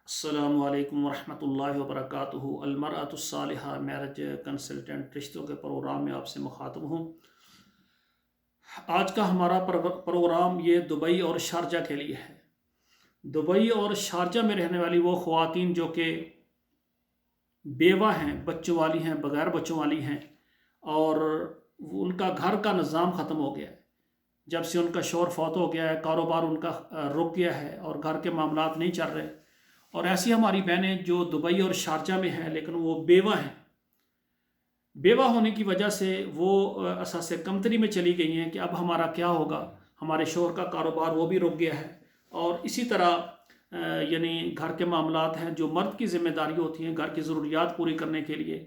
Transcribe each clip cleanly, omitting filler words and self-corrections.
السلام علیکم ورحمۃ اللہ وبرکاتہ۔ المرأۃ الصالحہ میرج کنسلٹنٹ رشتوں کے پروگرام میں آپ سے مخاطب ہوں۔ آج کا ہمارا پروگرام یہ دبئی اور شارجہ کے لیے ہے۔ دبئی اور شارجہ میں رہنے والی وہ خواتین جو کہ بیوہ ہیں، بچوں والی ہیں، بغیر بچوں والی ہیں، اور ان کا گھر کا نظام ختم ہو گیا ہے۔ جب سے ان کا شوہر فوت ہو گیا ہے، کاروبار ان کا رک گیا ہے اور گھر کے معاملات نہیں چل رہے، اور ایسی ہماری بہنیں جو دبئی اور شارجہ میں ہیں لیکن وہ بیوہ ہیں۔ بیوہ ہونے کی وجہ سے وہ اساس کمتری میں چلی گئی ہیں کہ اب ہمارا کیا ہوگا، ہمارے شوہر کا کاروبار وہ بھی رک گیا ہے، اور اسی طرح یعنی گھر کے معاملات ہیں جو مرد کی ذمہ داری ہوتی ہیں گھر کی ضروریات پوری کرنے کے لیے،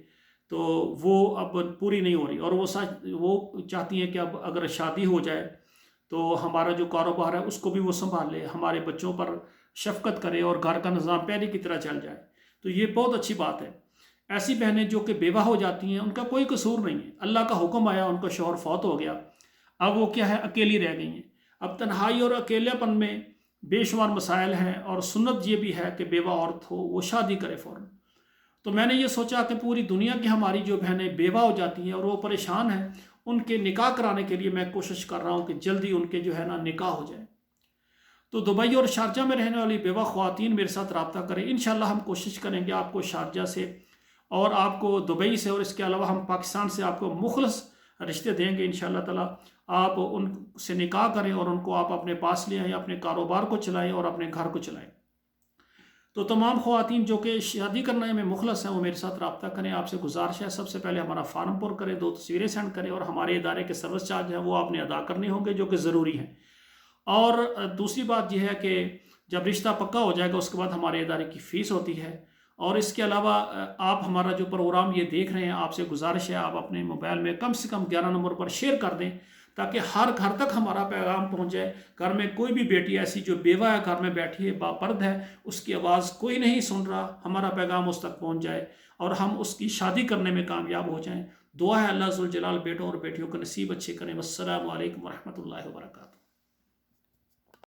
تو وہ اب پوری نہیں ہو رہی، اور وہ چاہتی ہیں کہ اب اگر شادی ہو جائے تو ہمارا جو کاروبار ہے اس کو بھی وہ سنبھال لے، ہمارے بچوں پر شفقت کرے اور گھر کا نظام پہلے کی طرح چل جائے۔ تو یہ بہت اچھی بات ہے۔ ایسی بہنیں جو کہ بیوہ ہو جاتی ہیں ان کا کوئی قصور نہیں ہے، اللہ کا حکم آیا، ان کا شوہر فوت ہو گیا، اب وہ کیا ہے، اکیلی رہ گئی ہیں۔ اب تنہائی اور اکیلے پن میں بے شمار مسائل ہیں، اور سنت یہ بھی ہے کہ بیوہ عورت ہو وہ شادی کرے فوراً۔ تو میں نے یہ سوچا کہ پوری دنیا کی ہماری جو بہنیں بیوہ ہو جاتی ہیں اور وہ پریشان ہیں، ان کے نکاح کرانے کے لیے میں کوشش کر رہا ہوں کہ جلدی ان کے جو ہے نا نکاح ہو جائے۔ تو دبئی اور شارجہ میں رہنے والی بیوہ خواتین میرے ساتھ رابطہ کریں، انشاءاللہ ہم کوشش کریں گے آپ کو شارجہ سے اور آپ کو دبئی سے، اور اس کے علاوہ ہم پاکستان سے آپ کو مخلص رشتے دیں گے انشاءاللہ تعالیٰ۔ آپ ان سے نکاح کریں اور ان کو آپ اپنے پاس لے آئیں، اپنے کاروبار کو چلائیں اور اپنے گھر کو چلائیں۔ تو تمام خواتین جو کہ شادی کرنے میں مخلص ہیں وہ میرے ساتھ رابطہ کریں۔ آپ سے گزارش ہے سب سے پہلے ہمارا فارم پر کریں، 2 تصویریں سینڈ کریں، اور ہمارے ادارے کے سروس چارج ہیں وہ آپ نے ادا کرنے ہوں گے جو کہ ضروری ہیں۔ اور دوسری بات یہ ہے کہ جب رشتہ پکا ہو جائے گا اس کے بعد ہمارے ادارے کی فیس ہوتی ہے۔ اور اس کے علاوہ آپ ہمارا جو پروگرام یہ دیکھ رہے ہیں، آپ سے گزارش ہے آپ اپنے موبائل میں کم سے کم 11 نمبر پر شیئر کر دیں تاکہ ہر گھر تک ہمارا پیغام پہنچ جائے۔ گھر میں کوئی بھی بیٹی ایسی جو بیوہ ہے، گھر میں بیٹھی ہے، باپرد ہے، اس کی آواز کوئی نہیں سن رہا، ہمارا پیغام اس تک پہنچ جائے اور ہم اس کی شادی کرنے میں کامیاب ہو جائیں۔ دعا ہے اللہ ذوالجلال بیٹوں اور بیٹیوں کا نصیب اچھے کریں۔ والسلام علیکم ورحمۃ اللہ وبرکاتہ۔